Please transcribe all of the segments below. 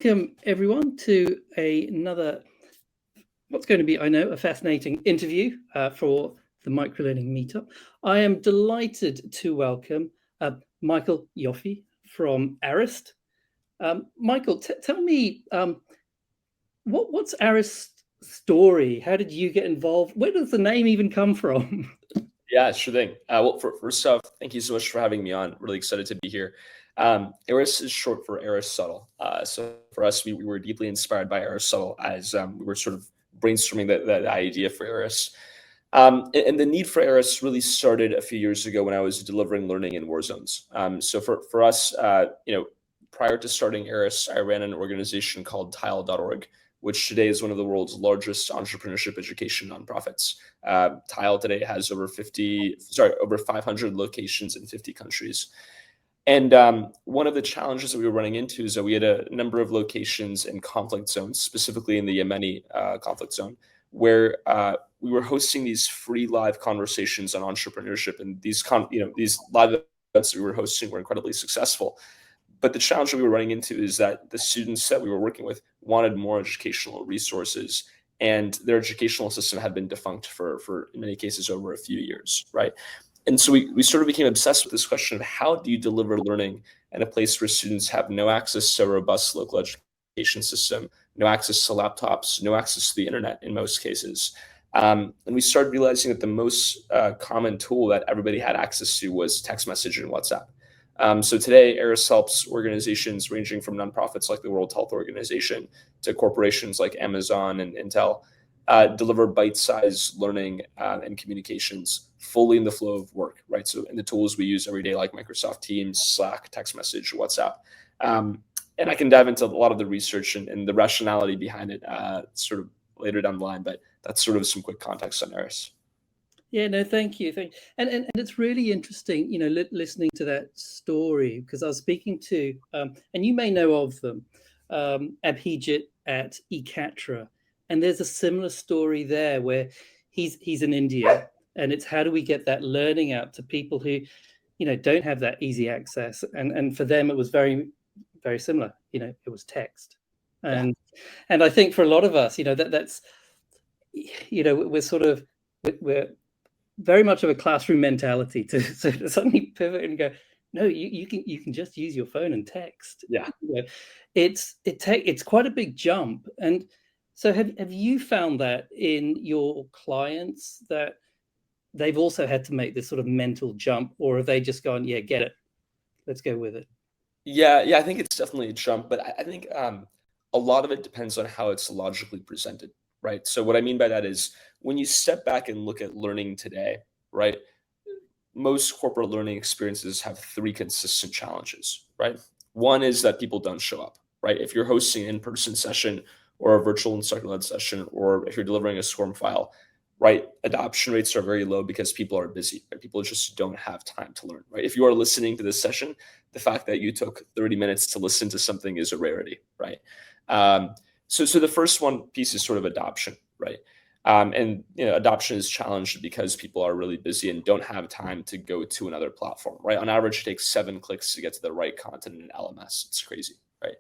Welcome everyone to another, what's going to be, I know, a fascinating interview for the Microlearning Meetup. I am delighted to welcome Michael Ioffe from Arist. Michael, tell me, what's Arist's story? How did you get involved? Where does the name even come from? Yeah, sure thing. Well, first off, thank you so much for having me on. Really excited to be here. Arist is short for Aristotle. So for us, we were deeply inspired by Aristotle as we were sort of brainstorming that idea for Arist. And the need for Arist really started a few years ago when I was delivering learning in war zones. So for us, prior to starting Arist, I ran an organization called Tile.org, which today is one of the world's largest entrepreneurship education nonprofits. Tile today has over 500 locations in 50 countries. And one of the challenges that we were running into is that we had a number of locations in conflict zones, specifically in the Yemeni conflict zone, where we were hosting these free live conversations on entrepreneurship, and these live events that we were hosting were incredibly successful. But the challenge that we were running into is that the students that we were working with wanted more educational resources, and their educational system had been defunct for in many cases over a few years, right? And so we sort of became obsessed with this question of how do you deliver learning in a place where students have no access to a robust local education system, no access to laptops, no access to the internet in most cases. And we started realizing that the most common tool that everybody had access to was text message and WhatsApp. So today, Arist helps organizations ranging from nonprofits like the World Health Organization to corporations like Amazon and Intel deliver bite-sized learning and communications fully in the flow of work, right? So in the tools we use every day, like Microsoft Teams, Slack, text message, WhatsApp. And I can dive into a lot of the research and the rationality behind it sort of later down the line, but that's sort of some quick context on Arist. Yeah, no, thank you. And it's really interesting, listening to that story, because I was speaking to, and you may know of them, Abhijit at eCatra, and there's a similar story there where he's in India, and it's how do we get that learning out to people who, don't have that easy access, and for them it was very, very similar. It was text, and I think for a lot of us, that's, we're sort of we're very much of a classroom mentality to suddenly pivot and go, no, you can just use your phone and text. Yeah. It's quite a big jump. And so have you found that in your clients that they've also had to make this sort of mental jump, or have they just gone, yeah, get it, let's go with it? Yeah, I think it's definitely a jump, but I think a lot of it depends on how it's logically presented, right? So what I mean by that is when you step back and look at learning today, right? Most corporate learning experiences have three consistent challenges, right? One is that people don't show up, right? If you're hosting an in-person session or a virtual instructor-led session, or if you're delivering a SCORM file, right? Adoption rates are very low because people are busy, right? People just don't have time to learn, right? If you are listening to this session, the fact that you took 30 minutes to listen to something is a rarity, right? So the first one piece is sort of adoption, right? And adoption is challenged because people are really busy and don't have time to go to another platform, right? On average, it takes 7 clicks to get to the right content in an LMS. It's crazy, right?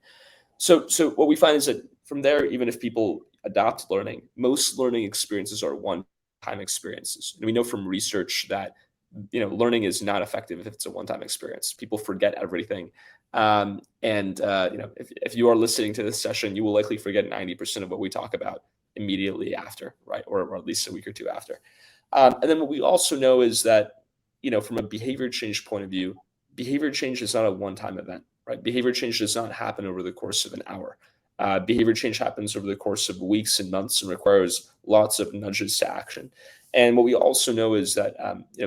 So what we find is that from there, even if people adopt learning, most learning experiences are one-time experiences. And we know from research that learning is not effective if it's a one-time experience. People forget everything. If you are listening to this session, you will likely forget 90% of what we talk about immediately after, right? Or at least a week or two after. And then what we also know is that, from a behavior change point of view, behavior change is not a one-time event, right? Behavior change does not happen over the course of an hour. Behavior change happens over the course of weeks and months and requires lots of nudges to action. And what we also know is that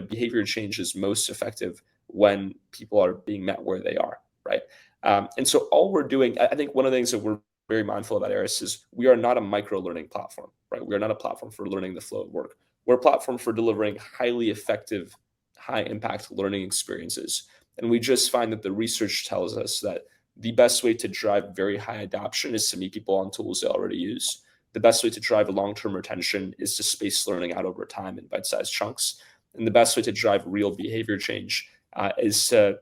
behavior change is most effective when people are being met where they are, right? And so all we're doing, I think one of the things that we're very mindful about Arist is we are not a micro-learning platform, right? We are not a platform for learning the flow of work. We're a platform for delivering highly effective, high-impact learning experiences. And we just find that the research tells us that the best way to drive very high adoption is to meet people on tools they already use. The best way to drive long-term retention is to space learning out over time in bite-sized chunks. And the best way to drive real behavior change is to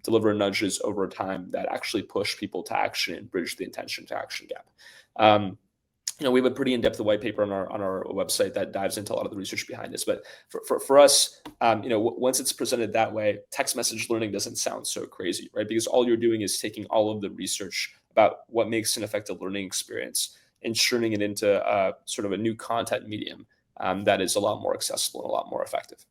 deliver nudges over time that actually push people to action and bridge the intention to action gap. We have a pretty in-depth white paper on our website that dives into a lot of the research behind this. But for us, once it's presented that way, text message learning doesn't sound so crazy, right? Because all you're doing is taking all of the research about what makes an effective learning experience and churning it into sort of a new content medium that is a lot more accessible and a lot more effective.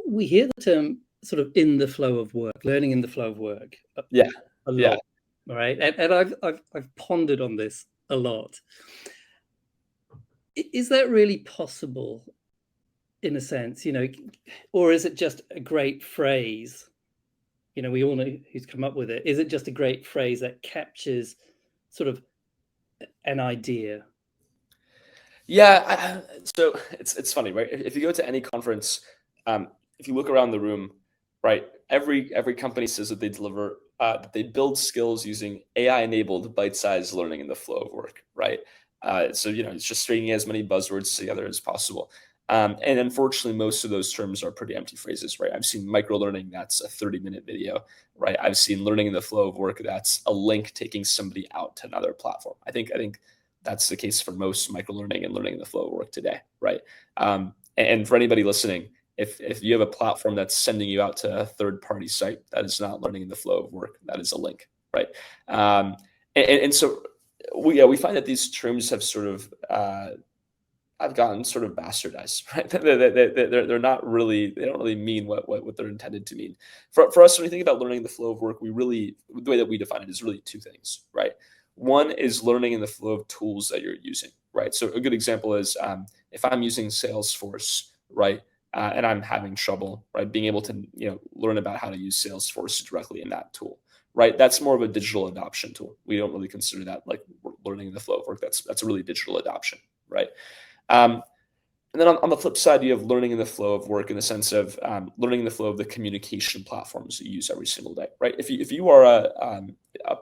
We hear the term sort of in the flow of work, learning in the flow of work. A lot, right? And I've pondered on this a lot. Is that really possible, in a sense, or is it just a great phrase? We all know who's come up with it. Is it just a great phrase that captures sort of an idea? Yeah, so it's funny, right? If you go to any conference, if you look around the room, right, every company says that they deliver, that they build skills using AI-enabled bite-sized learning in the flow of work, right? So it's just stringing as many buzzwords together as possible. And unfortunately, most of those terms are pretty empty phrases, right? I've seen micro-learning, that's a 30-minute video, right? I've seen learning in the flow of work, that's a link taking somebody out to another platform. I think that's the case for most micro-learning and learning in the flow of work today, right? And for anybody listening, if you have a platform that's sending you out to a third-party site, that is not learning in the flow of work. That is a link, right? And so we find that these terms have sort of have gotten sort of bastardized, right? They're not really, they don't really mean what they're intended to mean. For us, when we think about learning in the flow of work, the way that we define it is really two things, right? One is learning in the flow of tools that you're using, right? So a good example is if I'm using Salesforce, right, and I'm having trouble, right, being able to learn about how to use Salesforce directly in that tool, right? That's more of a digital adoption tool. We don't really consider that like learning in the flow of work. That's a really digital adoption, right? And then on the flip side, you have learning in the flow of work in the sense of learning in the flow of the communication platforms you use every single day, right? If you are an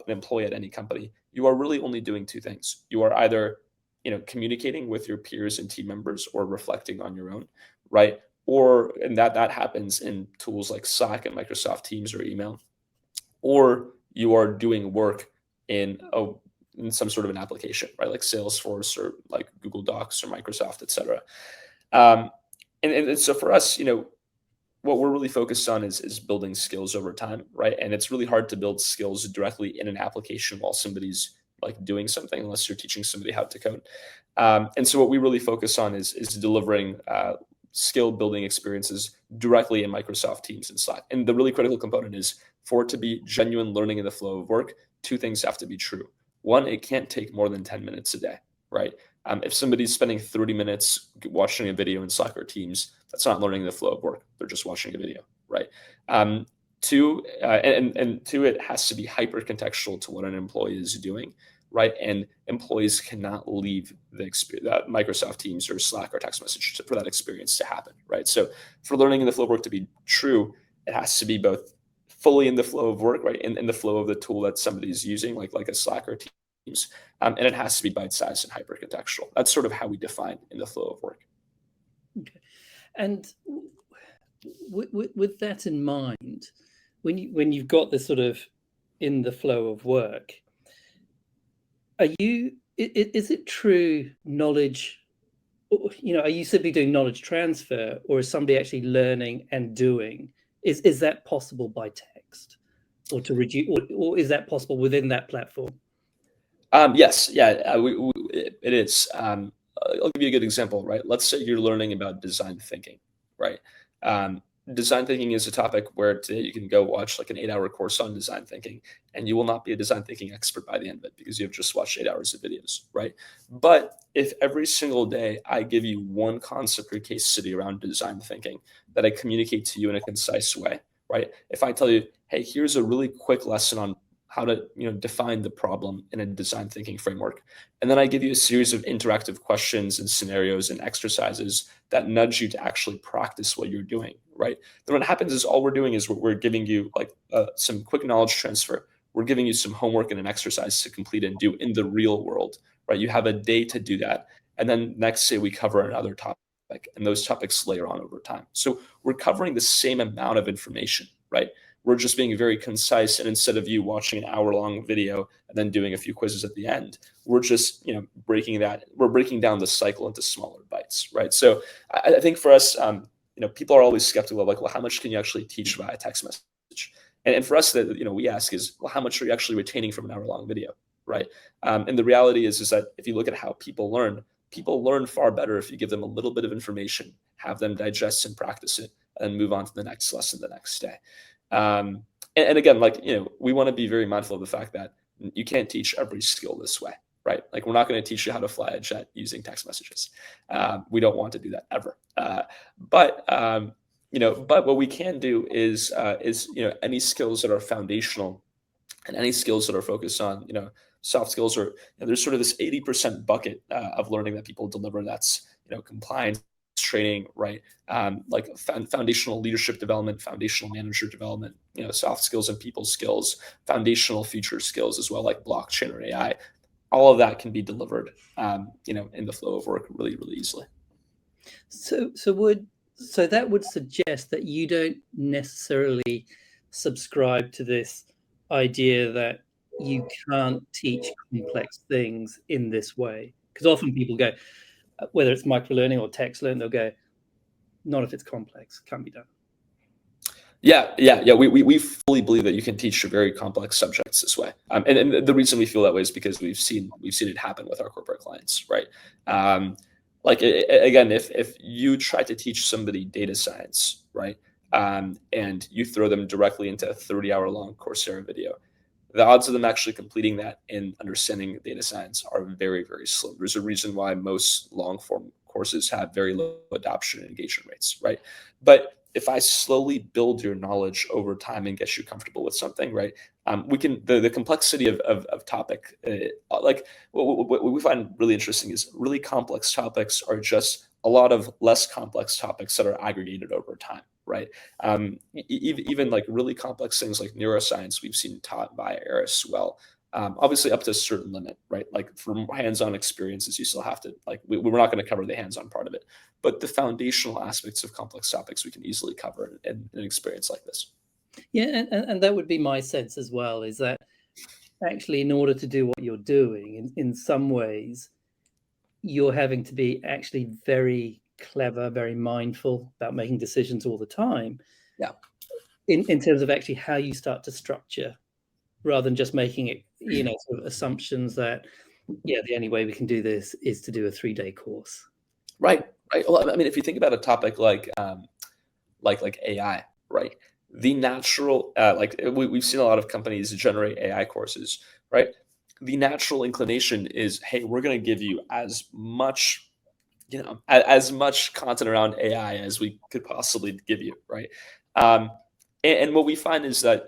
employee at any company, you are really only doing two things. You are either communicating with your peers and team members or reflecting on your own, right? And that happens in tools like Slack and Microsoft Teams or email, or you are doing work in some sort of an application, right? Like Salesforce or like Google Docs or Microsoft, et cetera. And so for us, what we're really focused on is building skills over time, right? And it's really hard to build skills directly in an application while somebody's like doing something, unless you're teaching somebody how to code. And so what we really focus on is delivering skill building experiences directly in Microsoft Teams and Slack. And the really critical component is for it to be genuine learning in the flow of work, two things have to be true. One, it can't take more than 10 minutes a day, right? If somebody's spending 30 minutes watching a video in Slack or Teams, that's not learning the flow of work. They're just watching a video, right? Two, it has to be hyper contextual to what an employee is doing, right? And employees cannot leave the Microsoft Teams or Slack or text message for that experience to happen, right? So for learning in the flow of work to be true, it has to be both fully in the flow of work, right? In the flow of the tool that somebody's using, like a Slack or Teams. And it has to be bite-sized and hyper-contextual. That's sort of how we define in the flow of work. Okay. And with that in mind, when you've got this sort of in the flow of work, is it true knowledge, are you simply doing knowledge transfer, or is somebody actually learning and doing? Is that possible by text, or to reduce, or is that possible within that platform? Yes, it is. I'll give you a good example, right? Let's say you're learning about design thinking, right? Design thinking is a topic where today you can go watch like an 8-hour course on design thinking, and you will not be a design thinking expert by the end of it because you've just watched 8 hours of videos, right? But if every single day I give you one concept or case study around design thinking that I communicate to you in a concise way, right? If I tell you, hey, here's a really quick lesson on how to define the problem in a design thinking framework, and then I give you a series of interactive questions and scenarios and exercises that nudge you to actually practice what you're doing, right? Then what happens is all we're doing is we're giving you like some quick knowledge transfer. We're giving you some homework and an exercise to complete and do in the real world, right? You have a day to do that, and then next day we cover another topic and those topics layer on over time. So we're covering the same amount of information, right? We're just being very concise, and instead of you watching an hour-long video and then doing a few quizzes at the end, we're just breaking down the cycle into smaller bites, right? So I think for us, people are always skeptical of like, well, how much can you actually teach via text message? And for us, that we ask is, well, how much are you actually retaining from an hour-long video, right? And the reality is that if you look at how people learn far better if you give them a little bit of information, have them digest and practice it, and move on to the next lesson the next day. And again, we want to be very mindful of the fact that you can't teach every skill this way, right? Like, we're not going to teach you how to fly a jet using text messages. We don't want to do that ever. But what we can do is any skills that are foundational and any skills that are focused on soft skills, or there's sort of this 80% bucket of learning that people deliver. That's compliance training, right? Like foundational leadership development, foundational manager development, soft skills and people skills, foundational future skills as well, like blockchain or AI. All of that can be delivered, in the flow of work really, really easily. So that would suggest that you don't necessarily subscribe to this idea that you can't teach complex things in this way, because often people go, whether it's microlearning or text learning, they'll go, not if it's complex, can't be done. Yeah. We fully believe that you can teach very complex subjects this way, and the reason we feel that way is because we've seen it happen with our corporate clients, right? Again, if you try to teach somebody data science, right, and you throw them directly into a 30-hour-long Coursera video, the odds of them actually completing that and understanding data science are very, very slim. There's a reason why most long-form courses have very low adoption and engagement rates, right? But if I slowly build your knowledge over time and get you comfortable with something, right, we can the complexity of topic, like what we find really interesting is really complex topics are just a lot of less complex topics that are aggregated over time, right? Even like really complex things like neuroscience, we've seen taught by Arist well. Obviously up to a certain limit, right? Like, for hands-on experiences, you still have to, like, we're not going to cover the hands-on part of it, but the foundational aspects of complex topics we can easily cover in an experience like this. Yeah, and that would be my sense as well, is that actually, in order to do what you're doing, in some ways, you're having to be actually very clever, very mindful about making decisions all the time. Yeah. In terms of actually how you start to structure, rather than just making it, sort of assumptions that, the only way we can do this is to do a 3-day course. Right. Well, I mean, if you think about a topic like AI, right? The natural, we've seen a lot of companies generate AI courses, right? The natural inclination is, hey, we're going to give you as much content around AI as we could possibly give you, right? And what we find is that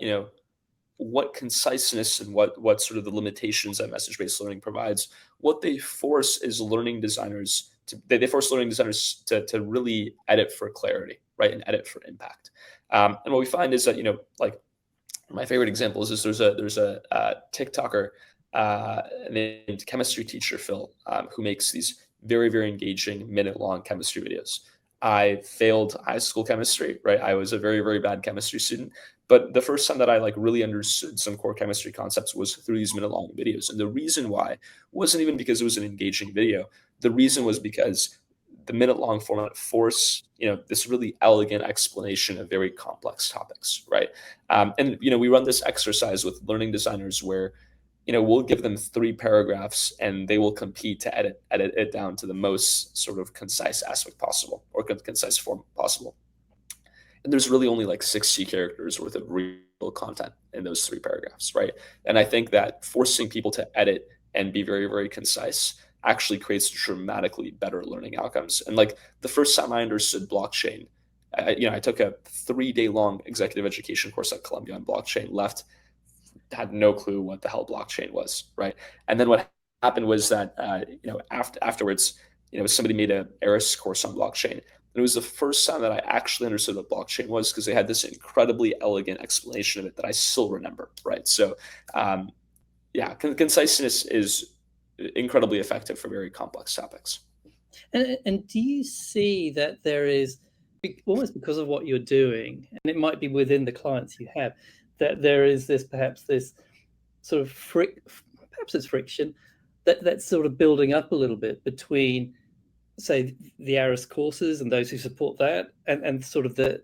what conciseness and what sort of the limitations that message-based learning provides, what they force is learning designers to really edit for clarity, right, and edit for impact. And what we find is that like, my favorite example is there's a TikToker named Chemistry Teacher Phil, who makes these very, very engaging minute-long chemistry videos. I failed high school chemistry, right? I was a very, very bad chemistry student. But the first time that I really understood some core chemistry concepts was through these minute-long videos. And the reason why wasn't even because it was an engaging video. The reason was because the minute-long format forced, this really elegant explanation of very complex topics, right? And we run this exercise with learning designers where we'll give them 3 paragraphs and they will compete to edit it down to the most sort of concise aspect possible, or concise form possible. And there's really only like 60 characters worth of real content in those 3 paragraphs, right? And I think that forcing people to edit and be very, very concise actually creates dramatically better learning outcomes. And like, the first time I understood blockchain, I took a 3-day-long executive education course at Columbia on blockchain, had no clue what the hell blockchain was, right? And then what happened was that afterwards, somebody made a Arist course on blockchain. And it was the first time that I actually understood what blockchain was, because they had this incredibly elegant explanation of it that I still remember, right? So conciseness is incredibly effective for very complex topics. And do you see that there is, almost because of what you're doing, and it might be within the clients you have, that there is perhaps this sort of perhaps it's friction that's sort of building up a little bit between, say, the Arist courses and those who support that, and sort of the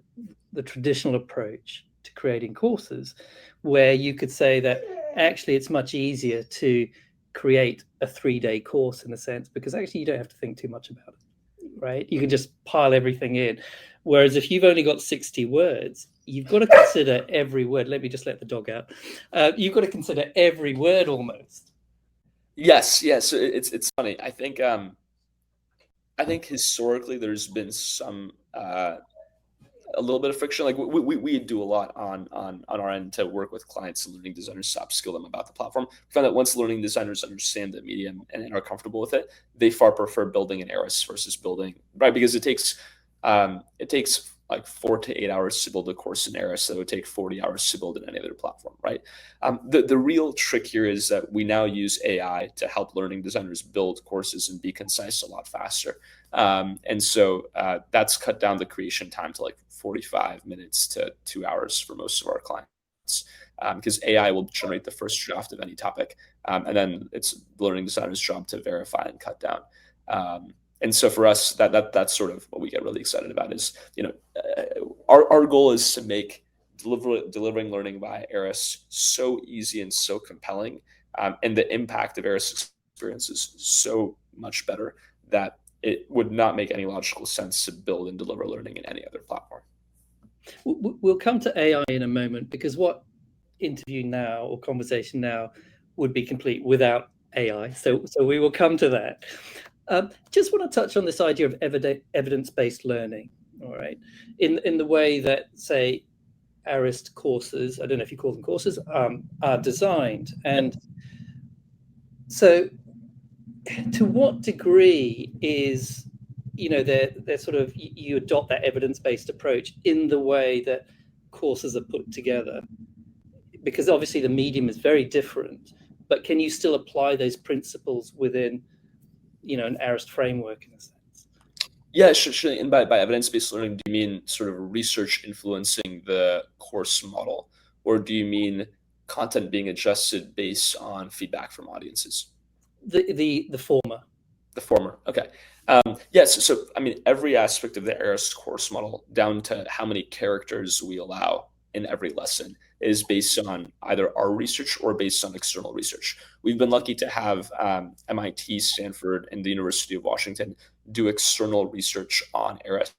traditional approach to creating courses, where you could say that actually it's much easier to create a 3-day course, in a sense, because actually you don't have to think too much about it, right? You can just pile everything in. Whereas if you've only got 60 words, you've got to consider every word. Let me just let the dog out. You've got to consider every word almost. Yes. So it's funny. I think historically there's been some a little bit of friction. Like we do a lot on our end to work with clients and learning designers to upskill them about the platform. We found that once learning designers understand the medium and are comfortable with it, they far prefer building an Arist versus building, right? Because it takes like 4 to 8 hours to build a course in Arist that would take 40 hours to build in any other platform, right? The real trick here is that we now use AI to help learning designers build courses and be concise a lot faster. And so that's cut down the creation time to like 45 minutes to 2 hours for most of our clients, because AI will generate the first draft of any topic, and then it's the learning designer's job to verify and cut down. And so for us, that's sort of what we get really excited about is, our goal is to make delivering learning by Arist so easy and so compelling, and the impact of Arist experience is so much better that it would not make any logical sense to build and deliver learning in any other platform. We'll come to AI in a moment, because what interview now or conversation now would be complete without AI. So we will come to that. Just want to touch on this idea of evidence-based learning. All right, in the way that, say, Arist courses, I don't know if you call them courses, are designed, and so to what degree is, they're sort of, you adopt that evidence-based approach in the way that courses are put together, because obviously the medium is very different, but can you still apply those principles within, an Arist framework in a sense? Yeah, sure. And by evidence-based learning, do you mean sort of research influencing the course model, or do you mean content being adjusted based on feedback from audiences? The former. The former. Okay. Yes. So, I mean, every aspect of the Arist course model, down to how many characters we allow in every lesson, is based on either our research or based on external research. We've been lucky to have MIT, Stanford, and the University of Washington do external research on Arist,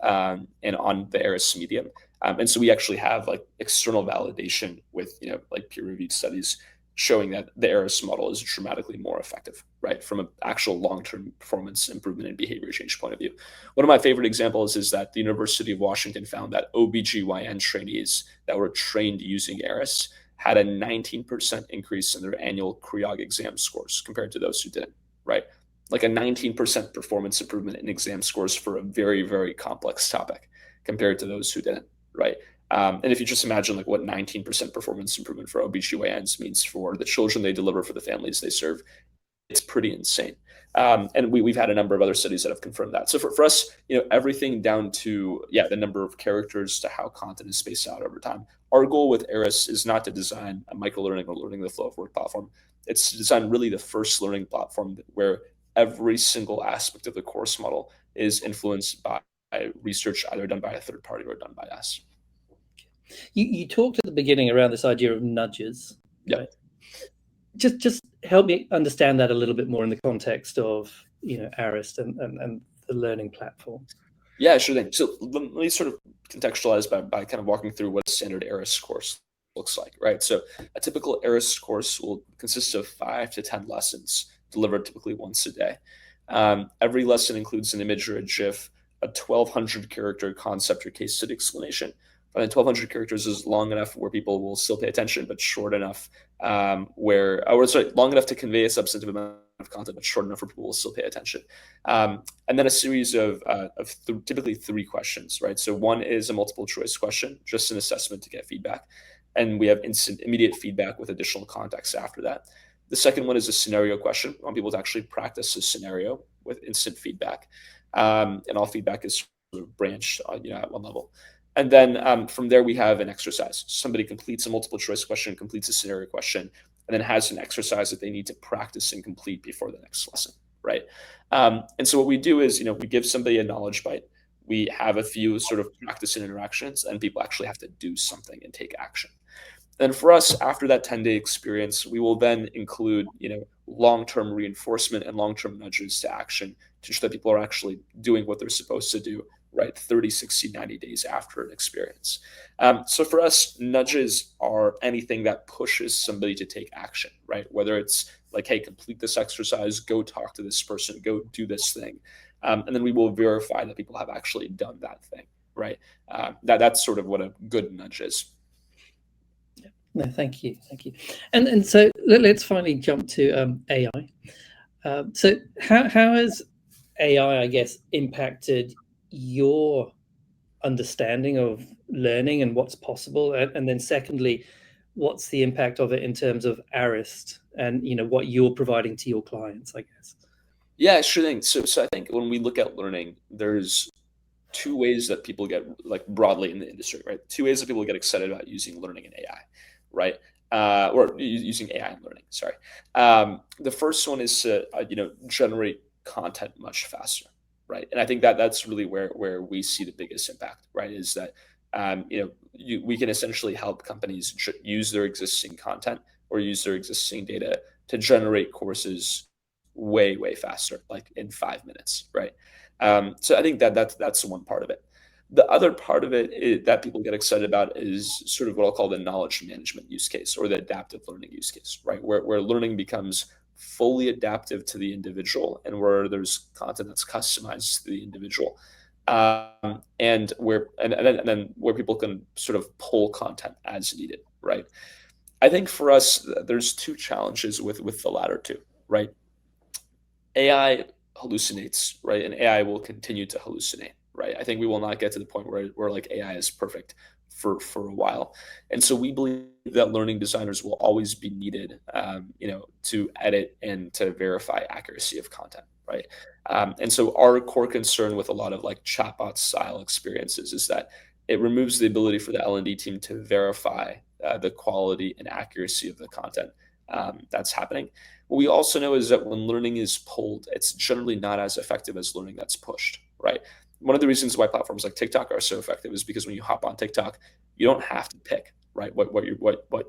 and on the Arist medium. And so we actually have like external validation with, like peer-reviewed studies showing that the Arist model is dramatically more effective, right, from an actual long-term performance improvement and behavior change point of view. One of my favorite examples is that the University of Washington found that OBGYN trainees that were trained using Arist had a 19% increase in their annual CREOG exam scores compared to those who didn't, right? Like a 19% performance improvement in exam scores for a very, very complex topic compared to those who didn't, right? And if you just imagine like what 19% performance improvement for OBGYNs means for the children they deliver, for the families they serve, it's pretty insane. And we've had a number of other studies that have confirmed that. So for us, everything down to, the number of characters to how content is spaced out over time. Our goal with Arist is not to design a micro-learning or learning the flow of work platform. It's to design really the first learning platform where every single aspect of the course model is influenced by research either done by a third party or done by us. You talked at the beginning around this idea of nudges. Yeah. Right? Just help me understand that a little bit more in the context of, Arist and the learning platform. Yeah, sure thing. So let me sort of contextualize by kind of walking through what a standard Arist course looks like, right? So a typical Arist course will consist of 5 to 10 lessons delivered typically once a day. Every lesson includes an image or a GIF, a 1,200 character concept or case study explanation. And 1,200 characters is long enough where people will still pay attention, but short enough long enough to convey a substantive amount of content, but short enough where people will still pay attention. And then a series of typically 3 questions, right? So one is a multiple choice question, just an assessment to get feedback. And we have instant, immediate feedback with additional context after that. The second one is a scenario question. I want people to actually practice a scenario with instant feedback, and all feedback is sort of branched, at one level. And then from there, we have an exercise. Somebody completes a multiple choice question, completes a scenario question, and then has an exercise that they need to practice and complete before the next lesson, right? And so what we do is, we give somebody a knowledge bite. We have a few sort of practice and interactions, and people actually have to do something and take action. Then for us, after that 10-day experience, we will then include, long-term reinforcement and long-term nudges to action to ensure that people are actually doing what they're supposed to do, right? 30, 60, 90 days after an experience. So for us, nudges are anything that pushes somebody to take action, right? Whether it's like, hey, complete this exercise, go talk to this person, go do this thing. And then we will verify that people have actually done that thing, right? That's sort of what a good nudge is. No, thank you. And so let's finally jump to AI. So how has AI, I guess, impacted your understanding of learning and what's possible? And then secondly, what's the impact of it in terms of Arist and what you're providing to your clients, I guess? Yeah, sure thing. So I think when we look at learning, there's two ways that people get, like, broadly in the industry, right? Two ways that people get excited about using learning in AI, right? Or using AI in learning. Sorry. The first one is to generate content much faster, right? And I think that that's really where we see the biggest impact, right? Is that we can essentially help companies use their existing content or use their existing data to generate courses way faster, like in 5 minutes, right? So I think that's one part of it. The other part of it that people get excited about is sort of what I'll call the knowledge management use case, or the adaptive learning use case, right? Where learning becomes fully adaptive to the individual, and where there's content that's customized to the individual, and then where people can sort of pull content as needed, right? I think for us, there's two challenges with the latter two, right? AI hallucinates, right? And AI will continue to hallucinate, right? I think we will not get to the point where like AI is perfect for a while. And so we believe that learning designers will always be needed, to edit and to verify accuracy of content, right? And so our core concern with a lot of like chatbot style experiences is that it removes the ability for the L&D team to verify the quality and accuracy of the content that's happening. What we also know is that when learning is pulled, it's generally not as effective as learning that's pushed, right? One of the reasons why platforms like TikTok are so effective is because when you hop on TikTok, you don't have to pick, right, what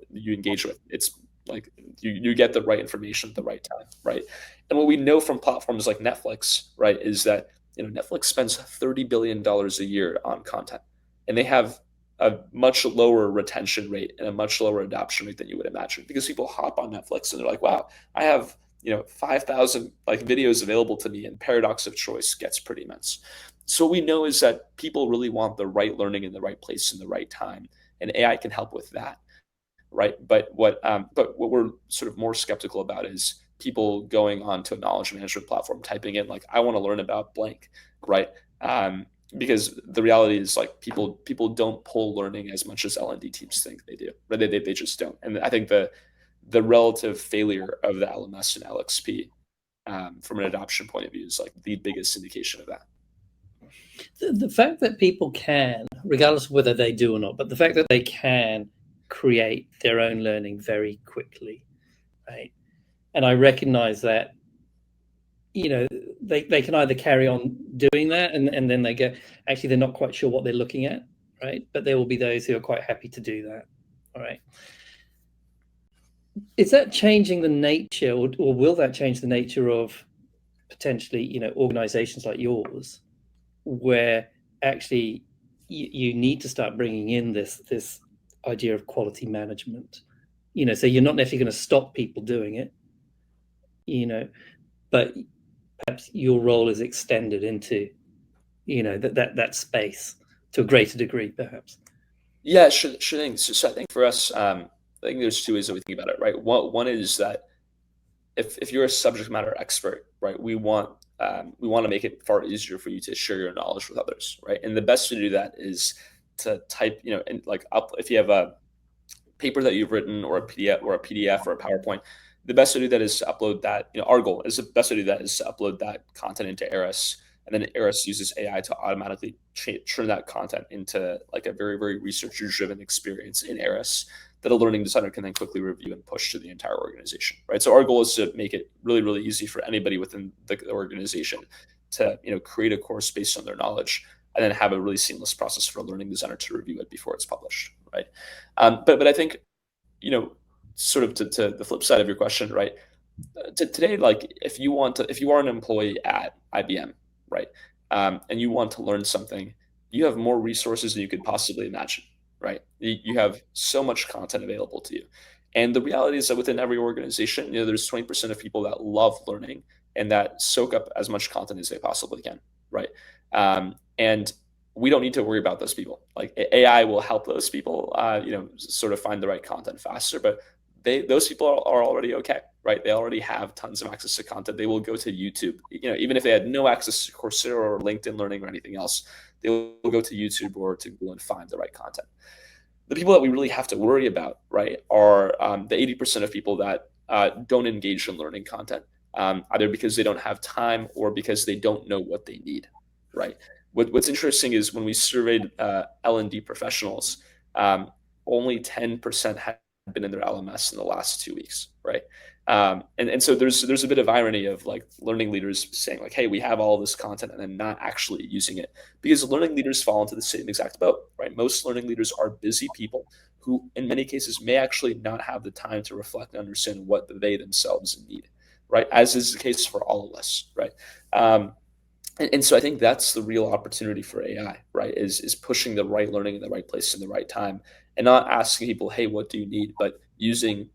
you engage with. It's like you get the right information at the right time, right? And what we know from platforms like Netflix, right, is that Netflix spends $30 billion a year on content, and they have a much lower retention rate and a much lower adoption rate than you would imagine, because people hop on Netflix and they're like, wow, I have 5,000 like videos available to me, and paradox of choice gets pretty immense. So what we know is that people really want the right learning in the right place in the right time, and AI can help with that, right? But what we're sort of more skeptical about is people going onto a knowledge management platform, typing in like, I want to learn about blank, right? Because the reality is like people don't pull learning as much as L&D teams think they do, right? They just don't. And I think the relative failure of the LMS and LXP, from an adoption point of view, is like the biggest indication of that. The fact that people can, regardless of whether they do or not, but the fact that they can create their own learning very quickly, right? And I recognize that, they can either carry on doing that and then they go, actually, they're not quite sure what they're looking at, right? But there will be those who are quite happy to do that, all right? Is that changing the nature, or will that change the nature of potentially, organizations like yours, where actually you need to start bringing in this idea of quality management? So you're not necessarily going to stop people doing it, but perhaps your role is extended into that space to a greater degree, perhaps. Yeah, sure thing. So I think for us, I think there's two ways that we think about it, right? One is that if you're a subject matter expert, right, we want to make it far easier for you to share your knowledge with others, right? And the best way to do that is to type, and like up, if you have a paper that you've written or a PDF or a PowerPoint, the best way to do that is to upload that. Our goal is the best way to do that is to upload that content into Arist, and then Arist uses AI to automatically turn that content into like a very, very researcher-driven experience in Arist that a learning designer can then quickly review and push to the entire organization, right? So our goal is to make it really, really easy for anybody within the organization to create a course based on their knowledge, and then have a really seamless process for a learning designer to review it before it's published, right? But I think, sort of to the flip side of your question, right? Today, like if you are an employee at IBM, right, and you want to learn something, you have more resources than you could possibly imagine, right? You have so much content available to you, and the reality is that within every organization, there's 20% of people that love learning and that soak up as much content as they possibly can, right? And we don't need to worry about those people. Like AI will help those people, sort of find the right content faster, but those people are already okay, right? They already have tons of access to content. They will go to YouTube, even if they had no access to Coursera or LinkedIn Learning or anything else, they will go to YouTube or to Google and find the right content. The people that we really have to worry about, right, are the 80% of people that don't engage in learning content, either because they don't have time or because they don't know what they need, right? What's interesting is when we surveyed L&D professionals, only 10% had been in their LMS in the last 2 weeks, right? And so there's a bit of irony of like learning leaders saying like, hey, we have all this content, and then not actually using it, because learning leaders fall into the same exact boat, right? Most learning leaders are busy people who in many cases may actually not have the time to reflect and understand what they themselves need, right? As is the case for all of us, right? And so I think that's the real opportunity for AI, right? Is pushing the right learning in the right place in the right time, and not asking people, hey, what do you need? But using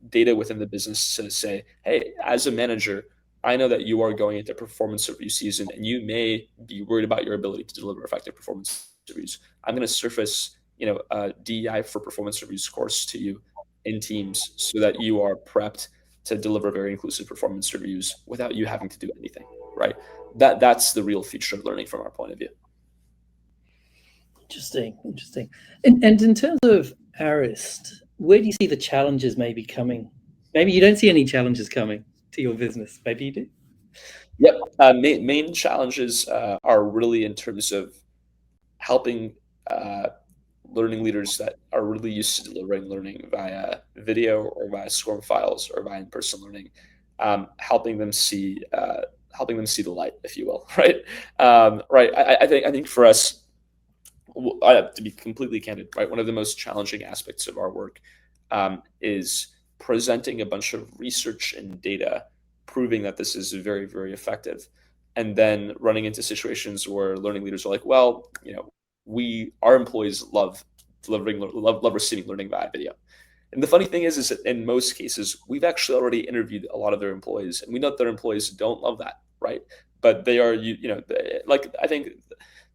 data within the business to say, hey, as a manager, I know that you are going into performance review season, and you may be worried about your ability to deliver effective performance reviews. I'm going to surface a DEI for performance reviews course to you in Teams so that you are prepped to deliver very inclusive performance reviews without you having to do anything, right? That's the real future of learning from our point of view. Interesting. And in terms of Arist, where do you see the challenges maybe coming? Maybe you don't see any challenges coming to your business. Maybe you do. Yep. Main challenges are really in terms of helping learning leaders that are really used to delivering learning via video or via SCORM files or via in-person learning, helping them see the light, if you will, right? Right. I think for us, to be completely candid, right, one of the most challenging aspects of our work is presenting a bunch of research and data proving that this is very, very effective, and then running into situations where learning leaders are like, well, our employees love receiving learning via video. And the funny thing is that in most cases, we've actually already interviewed a lot of their employees, and we know that their employees don't love that, right? But they are, like, I think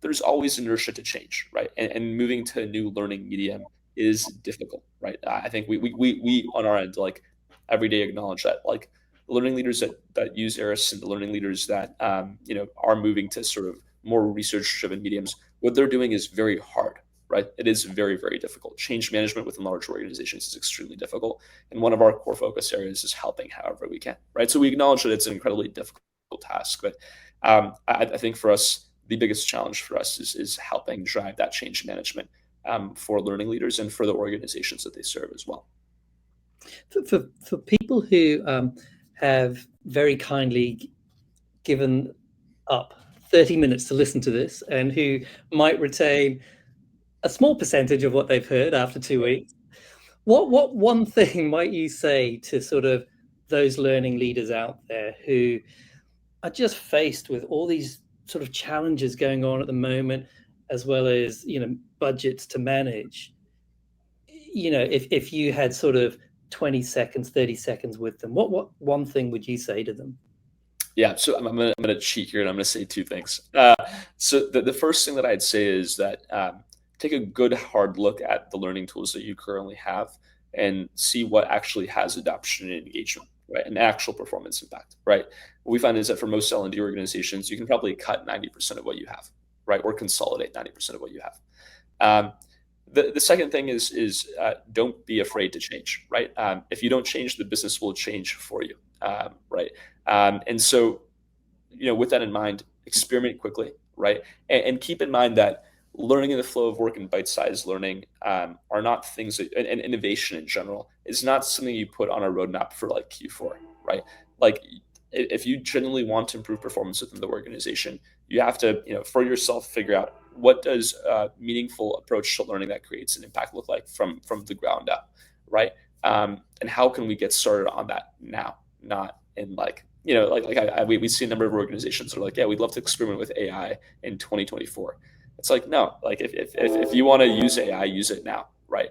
there's always inertia to change, right? And moving to a new learning medium is difficult, right? I think we on our end, like, every day acknowledge that, like, the learning leaders that use Arist and the learning leaders that are moving to sort of more research-driven mediums, what they're doing is very hard, right? It is very, very difficult. Change management within large organizations is extremely difficult, and one of our core focus areas is helping however we can, right? So we acknowledge that it's an incredibly difficult task, but I think for us, the biggest challenge for us is helping drive that change management for learning leaders and for the organizations that they serve as well. For people who have very kindly given up 30 minutes to listen to this and who might retain a small percentage of what they've heard after 2 weeks, what one thing might you say to sort of those learning leaders out there who are just faced with all these sort of challenges going on at the moment, as well as budgets to manage? If you had sort of 20 seconds, 30 seconds with them, what one thing would you say to them? Yeah, so I'm gonna cheat here, and I'm gonna say two things. So the first thing that I'd say is that take a good hard look at the learning tools that you currently have and see what actually has adoption and engagement, right, and actual performance impact, right? What we find is that for most L&D organizations, you can probably cut 90% of what you have, right, or consolidate 90% of what you have. The second thing is don't be afraid to change, right? If you don't change, the business will change for you, right? And so, with that in mind, experiment quickly, right? And keep in mind that learning in the flow of work and bite-sized learning are not things that, and innovation in general is not something you put on a roadmap for like Q4, right? Like if you genuinely want to improve performance within the organization, you have to, for yourself, figure out what does a meaningful approach to learning that creates an impact look like from the ground up, right? And how can we get started on that now, not in we see a number of organizations that are like, yeah, we'd love to experiment with AI in 2024. It's like, no, like if you want to use AI, use it now, right?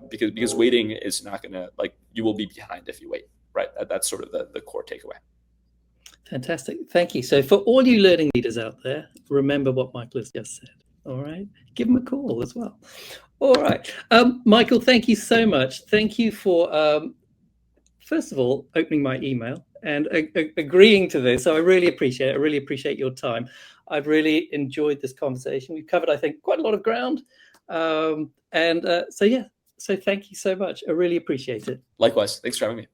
Because waiting is not gonna, you will be behind if you wait, right? That's sort of the core takeaway. Fantastic. Thank you. So for all you learning leaders out there, remember what Michael has just said. All right. Give him a call as well. All right. Michael, thank you so much. Thank you for, first of all, opening my email and agreeing to this. So I really appreciate it. I really appreciate your time. I've really enjoyed this conversation. We've covered, I think, quite a lot of ground. So thank you so much. I really appreciate it. Likewise. Thanks for having me.